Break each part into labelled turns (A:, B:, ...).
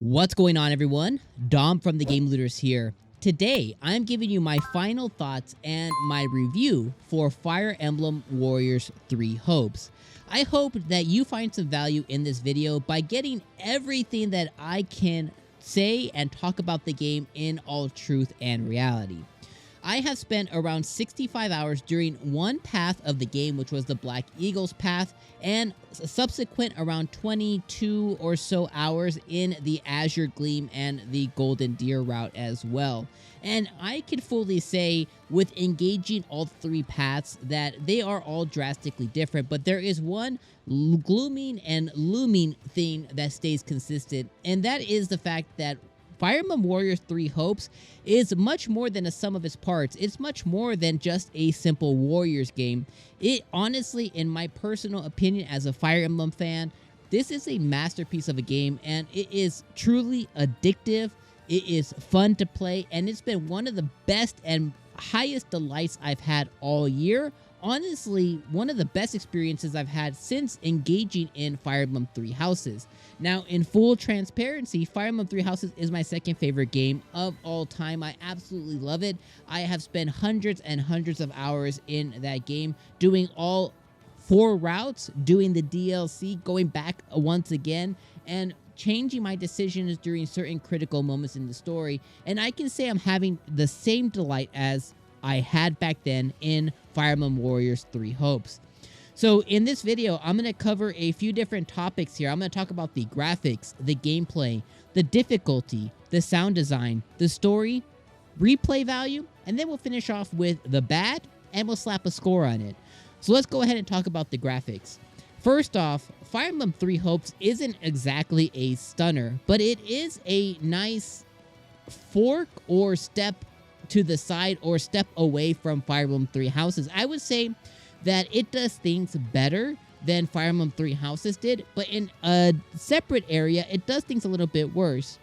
A: What's going on, everyone? Dom from the Game Looters here. Today, I'm giving you my final thoughts and my review for Fire Emblem Warriors 3 Hopes. I hope that you find some value in this video by getting everything that I can say and talk about the game in all truth and reality. I have spent around 65 hours during one path of the game, which was the Black Eagles path, and subsequent around 22 or so hours in the Azure Gleam and the Golden Deer route as well. And I can fully say, with engaging all three paths, that they are all drastically different, but there is one glooming and looming thing that stays consistent, and that is the fact that Fire Emblem Warriors 3 Hopes is much more than a sum of its parts. It's much more than just a simple Warriors game. It honestly, in my personal opinion as a Fire Emblem fan, this is a masterpiece of a game, and it is truly addictive. It is fun to play, and it's been one of the best and highest delights I've had all year. Honestly, one of the best experiences I've had since engaging in Fire Emblem 3 Houses. Now, in full transparency, Fire Emblem 3 Houses is my second favorite game of all time. I absolutely love it. I have spent hundreds and hundreds of hours in that game, doing all 4 routes, doing the DLC, going back once again, and changing my decisions during certain critical moments in the story. And I can say I'm having the same delight as I had back then in Fire Emblem Warriors 3 Hopes. So in this video, I'm going to cover a few different topics here. I'm going to talk about the graphics, the gameplay, the difficulty, the sound design, the story, replay value, and then we'll finish off with the bad, and we'll slap a score on it. So let's go ahead and talk about the graphics. First off, Fire Emblem 3 Hopes isn't exactly a stunner, but it is a nice fork or step to the side or step away from Fire Emblem 3 Houses. I would say that it does things better than Fire Emblem 3 Houses did, but in a separate area, it does things a little bit worse.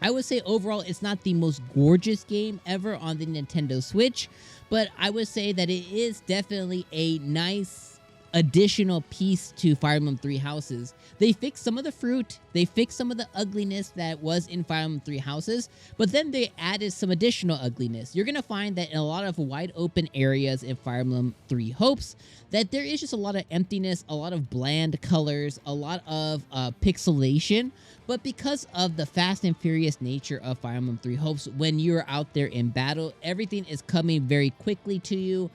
A: I would say overall, it's not the most gorgeous game ever on the Nintendo Switch, but I would say that it is definitely a nice additional piece to Fire Emblem 3 Houses. They fixed some of the fruit, they fixed some of the ugliness that was in Fire Emblem 3 Houses, but then they added some additional ugliness. You're going to find that in a lot of wide open areas in Fire Emblem 3 Hopes, that there is just a lot of emptiness, a lot of bland colors, a lot of pixelation, but because of the fast and furious nature of Fire Emblem 3 Hopes, when you're out there in battle, everything is coming very quickly to you.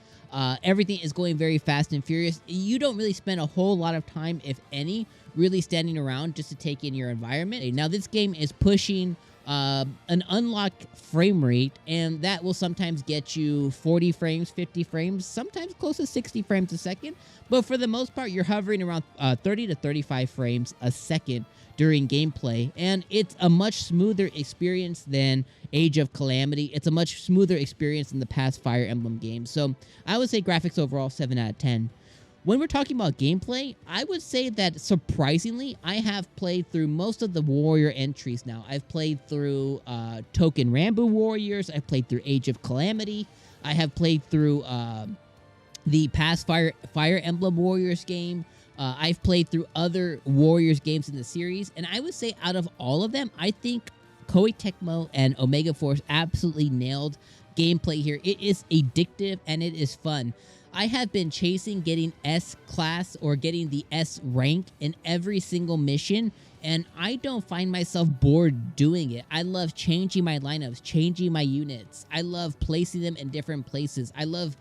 A: Everything is going very fast and furious. You don't really spend a whole lot of time, if any, really standing around just to take in your environment. Now, this game is pushing an unlocked frame rate, and that will sometimes get you 40 frames, 50 frames, sometimes close to 60 frames a second. But for the most part, you're hovering around 30 to 35 frames a second during gameplay, and it's a much smoother experience than Age of Calamity. It's a much smoother experience than the past Fire Emblem games. So I would say graphics overall 7 out of 10. When we're talking about gameplay, I would say that surprisingly, I have played through most of the Warrior entries now. I've played through Token Rambo Warriors. I've played through Age of Calamity. I have played through the past Fire Emblem Warriors game. I've played through other Warriors games in the series, and I would say out of all of them, I think Koei Tecmo and Omega Force absolutely nailed gameplay here. It is addictive and it is fun. I have been chasing getting S class or getting the S rank in every single mission, and I don't find myself bored doing it. I love changing my lineups, changing my units. I love placing them in different places. I love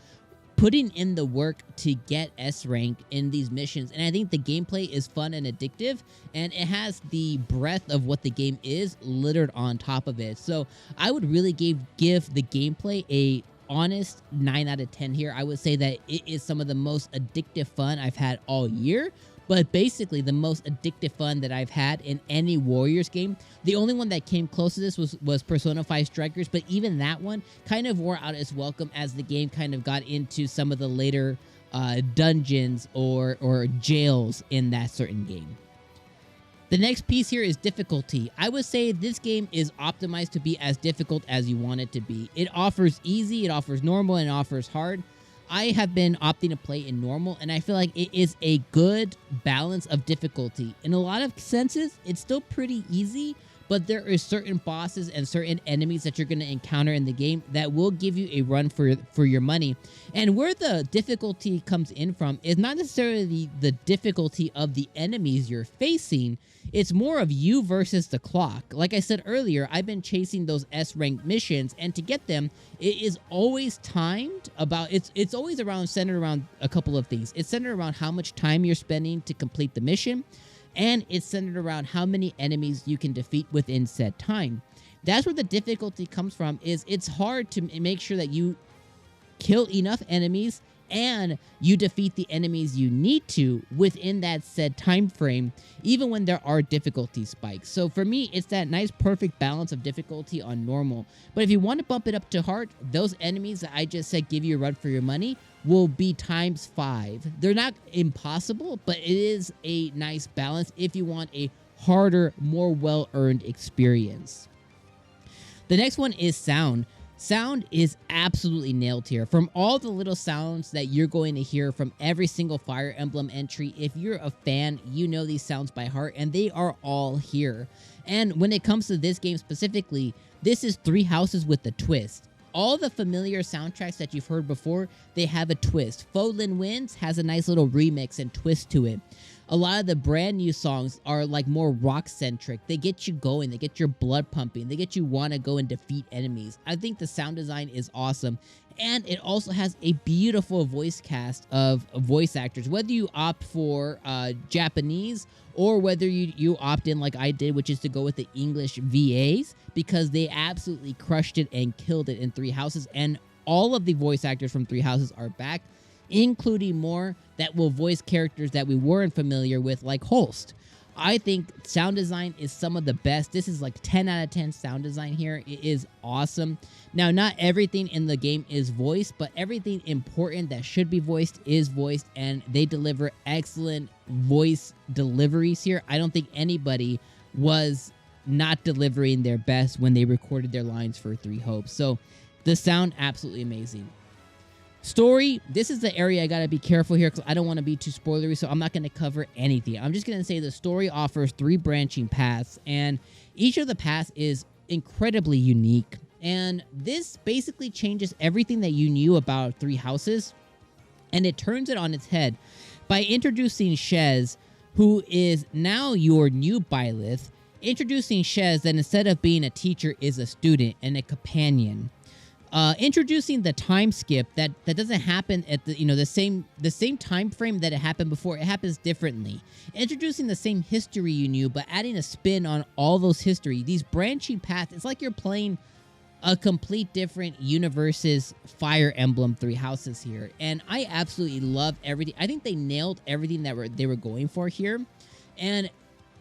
A: putting in the work to get S rank in these missions, and I think the gameplay is fun and addictive, and it has the breadth of what the game is littered on top of it. So I would really give the gameplay a honest 9 out of 10 here. I would say that it is some of the most addictive fun I've had all year, but basically the most addictive fun that I've had in any Warriors game. The only one that came close to this was Persona 5 Strikers, but even that one kind of wore out its welcome as the game kind of got into some of the later dungeons or jails in that certain game. The next piece here is difficulty. I would say this game is optimized to be as difficult as you want it to be. It offers easy, it offers normal, and it offers hard. I have been opting to play in normal, and I feel like it is a good balance of difficulty. In a lot of senses, it's still pretty easy, but there are certain bosses and certain enemies that you're going to encounter in the game that will give you a run for your money. And where the difficulty comes in from is not necessarily the difficulty of the enemies you're facing. It's more of you versus the clock. Like I said earlier, I've been chasing those S-ranked missions, and to get them, it is always timed about, it's always centered around a couple of things. It's centered around how much time you're spending to complete the mission, and it's centered around how many enemies you can defeat within said time. That's where the difficulty comes from, is it's hard to make sure that you kill enough enemies and you defeat the enemies you need to within that said time frame, even when there are difficulty spikes. So for me, it's that nice perfect balance of difficulty on normal. But if you want to bump it up to hard, those enemies that I just said give you a run for your money will be ×5. They're not impossible, but it is a nice balance if you want a harder, more well-earned experience. The next one is sound. Sound is absolutely nailed here. From all the little sounds that you're going to hear from every single Fire Emblem entry, if you're a fan, you know these sounds by heart, and they are all here. And when it comes to this game specifically, this is Three Houses with a twist. All the familiar soundtracks that you've heard before, they have a twist. Fodlan Winds has a nice little remix and twist to it. A lot of the brand new songs are like more rock-centric. They get you going. They get your blood pumping. They get you want to go and defeat enemies. I think the sound design is awesome. And it also has a beautiful voice cast of voice actors. Whether you opt for Japanese or whether you opt in like I did, which is to go with the English VAs, because they absolutely crushed it and killed it in Three Houses. And all of the voice actors from Three Houses are back, including more that will voice characters that we weren't familiar with, like Holst. I think sound design is some of the best. This is like 10 out of 10 sound design here. It is awesome. Now, not everything in the game is voiced, but everything important that should be voiced is voiced, and they deliver excellent voice deliveries here. I don't think anybody was not delivering their best when they recorded their lines for Three Hopes. So the sound, absolutely amazing. Story, this is the area I gotta be careful here because I don't want to be too spoilery, so I'm not going to cover anything. I'm just going to say the story offers 3 branching paths, and each of the paths is incredibly unique. And this basically changes everything that you knew about Three Houses, and it turns it on its head by introducing Shez, who is now your new Byleth, introducing Shez that instead of being a teacher is a student and a companion. Introducing the time skip that doesn't happen at the same time frame that it happened before. It happens differently. Introducing the same history you knew, but adding a spin on all those history. These branching paths. It's like you're playing a complete different universe's Fire Emblem Three Houses here, and I absolutely love everything. I think they nailed everything that they were going for here, and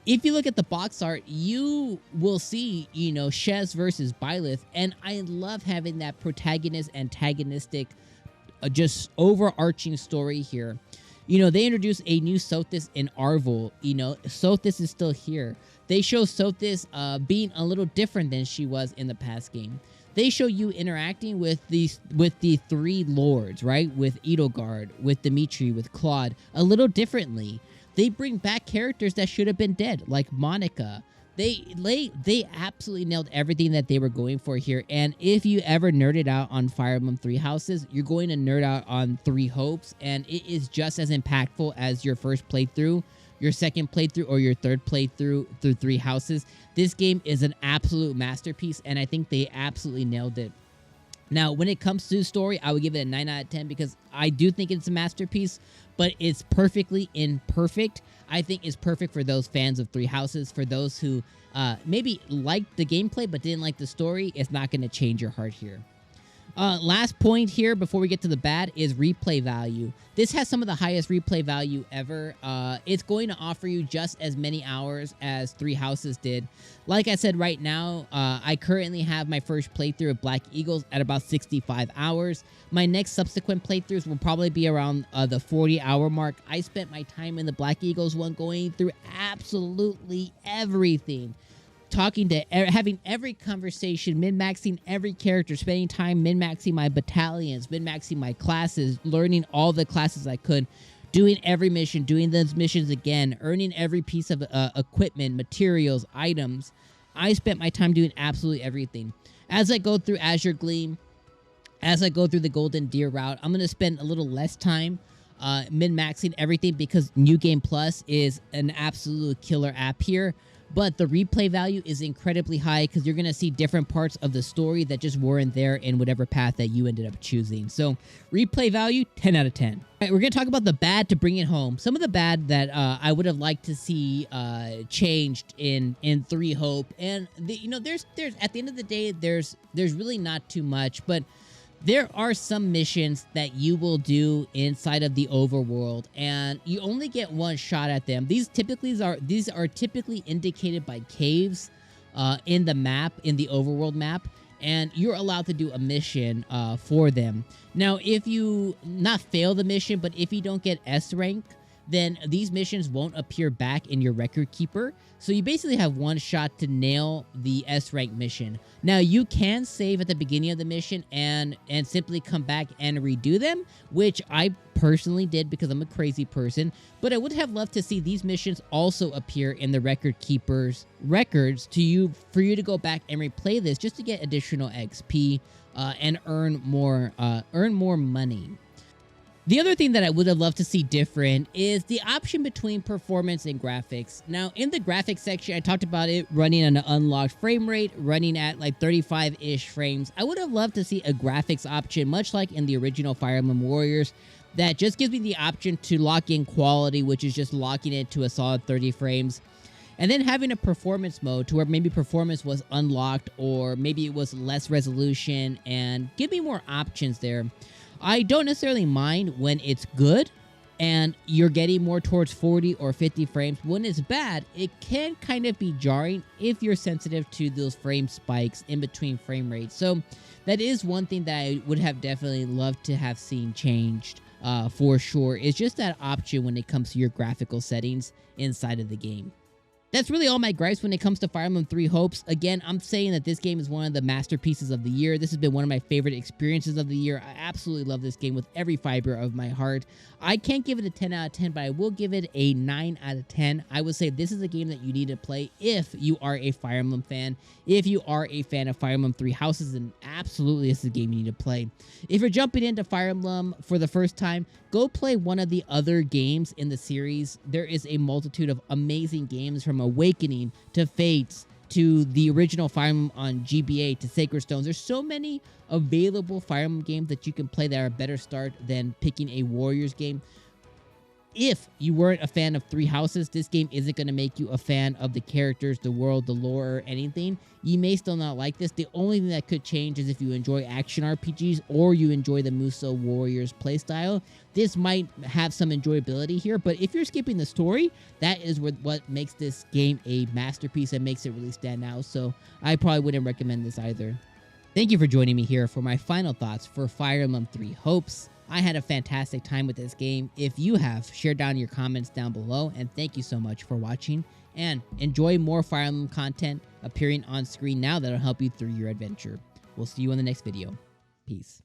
A: if you look at the box art, you will see, Shez versus Byleth, and I love having that protagonist-antagonistic, just overarching story here. They introduce a new Sothis in Arvel. Sothis is still here. They show Sothis being a little different than she was in the past game. They show you interacting with the 3 lords, right? With Edelgard, with Dimitri, with Claude, a little differently. They bring back characters that should have been dead, like Monica. They absolutely nailed everything that they were going for here. And if you ever nerded out on Fire Emblem Three Houses, you're going to nerd out on Three Hopes, and it is just as impactful as your first playthrough, your second playthrough, or your third playthrough through Three Houses. This game is an absolute masterpiece, and I think they absolutely nailed it. Now, when it comes to story, I would give it a 9 out of 10 because I do think it's a masterpiece, but it's perfectly imperfect. I think it's perfect for those fans of Three Houses. For those who maybe liked the gameplay but didn't like the story, it's not going to change your heart here. Last point here before we get to the bad is replay value. This has some of the highest replay value ever. It's going to offer you just as many hours as Three Houses did. Like I said, right now, I currently have my first playthrough of Black Eagles at about 65 hours. My next subsequent playthroughs will probably be around the 40-hour mark. I spent my time in the Black Eagles one going through absolutely everything. Talking to, having every conversation, min-maxing every character, spending time min-maxing my battalions, min-maxing my classes, learning all the classes I could, doing every mission, doing those missions again, earning every piece of equipment, materials, items. I spent my time doing absolutely everything. As I go through Azure Gleam, as I go through the Golden Deer route, I'm going to spend a little less time min-maxing everything because New Game Plus is an absolute killer app here. But the replay value is incredibly high because you're going to see different parts of the story that just weren't there in whatever path that you ended up choosing. So replay value, 10 out of 10. All right, we're going to talk about the bad to bring it home. Some of the bad that I would have liked to see changed in 3 Hope. And, there's at the end of the day, there's really not too much. But there are some missions that you will do inside of the overworld, and you only get one shot at them. These are typically indicated by caves in the map, in the overworld map, and you're allowed to do a mission for them. Now, if you not fail the mission, but if you don't get S rank, then these missions won't appear back in your record keeper. So you basically have one shot to nail the S rank mission. Now you can save at the beginning of the mission and simply come back and redo them, which I personally did because I'm a crazy person. But I would have loved to see these missions also appear in the record keeper's records for you to go back and replay this just to get additional XP and earn more money. The other thing that I would have loved to see different is the option between performance and graphics. Now, in the graphics section, I talked about it running on an unlocked frame rate, running at like 35-ish frames. I would have loved to see a graphics option, much like in the original Fire Emblem Warriors, that just gives me the option to lock in quality, which is just locking it to a solid 30 frames. And then having a performance mode to where maybe performance was unlocked or maybe it was less resolution and give me more options there. I don't necessarily mind when it's good and you're getting more towards 40 or 50 frames. When it's bad, it can kind of be jarring if you're sensitive to those frame spikes in between frame rates. So that is one thing that I would have definitely loved to have seen changed for sure. It's just that option when it comes to your graphical settings inside of the game. That's really all my gripes when it comes to Fire Emblem 3 Hopes. Again, I'm saying that this game is one of the masterpieces of the year. This has been one of my favorite experiences of the year. I absolutely love this game with every fiber of my heart. I can't give it a 10 out of 10, but I will give it a 9 out of 10. I would say this is a game that you need to play if you are a Fire Emblem fan. If you are a fan of Fire Emblem 3 Houses, then absolutely this is a game you need to play. If you're jumping into Fire Emblem for the first time, go play one of the other games in the series. There is a multitude of amazing games from Awakening to Fates to the original Fire Emblem on GBA to Sacred Stones. There's so many available Fire Emblem games that you can play that are a better start than picking a Warriors game. If you weren't a fan of 3 Houses, this game isn't going to make you a fan of the characters, the world, the lore, or anything. You may still not like this. The only thing that could change is if you enjoy action RPGs or you enjoy the Muso Warriors playstyle. This might have some enjoyability here, but if you're skipping the story, that is what makes this game a masterpiece and makes it really stand out. So I probably wouldn't recommend this either. Thank you for joining me here for my final thoughts for Fire Emblem 3 Hopes. I had a fantastic time with this game. If you have, share down your comments down below, and thank you so much for watching, and enjoy more Fire Emblem content appearing on screen now that'll help you through your adventure. We'll see you in the next video. Peace.